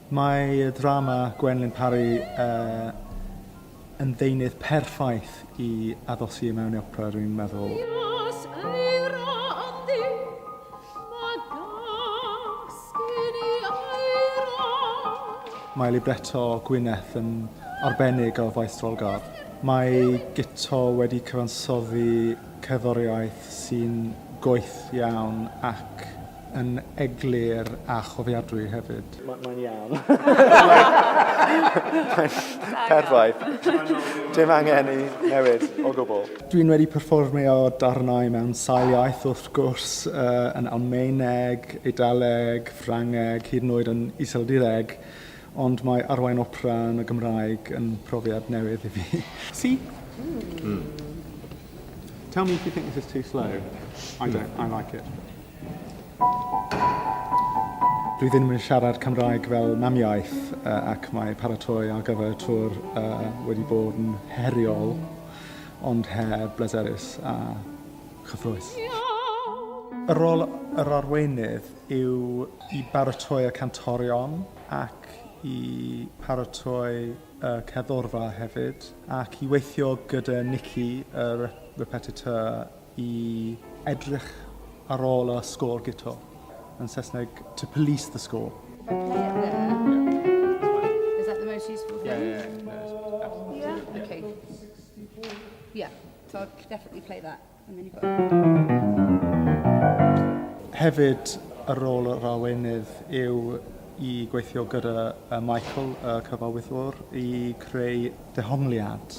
Mae y drama Gwyneth Glyn yn ddeunydd perffaith i addosu mewn i opera, dwi'n meddwl. Mae libretto Gwyneth yn arbennig o faes Drolgar. Mae Guto wedi cyfansoddi cerddoriaeth sy'n goeth iawn ac yn eglur a chofiadwy hefyd. Mae'n iawn. Mae'n perffaith. Dim angen i newid o gwbl. Dwi'n wedi perfformio darnau mewn sail iaith wrth gwrs, yn Almaeneg, Eidaleg, Ffrangeg, hyd yn oed yn Iseldireg, ond mae arwain opera yn y Gymraeg yn profiad newydd i fi. See? Tell me if you think this is too slow. I don't. I like it. Dwi ddim yn siarad Cymraeg fel mamiaith ac mae paratoi ar gyfer y tŵr wedi bod yn heriol ond heb bleserus a chyffrous. Y rôl yr arweinydd yw i baratoi y cantorion ac i paratoi y cerddorfa hefyd ac i weithio gyda Nicky, y repetitor, i edrych ar ôl y sgôr Guto. Yn Saesneg, to police the score. Play it there. Yeah. Is that the most useful thing? No, absolutely. Yeah? Okay. Yeah, so I'll definitely play that. And then you've got... Hefyd, y rôl yr arweinydd yw i gweithio gyda Michael, y cyfarwyddwr, i creu dehongliad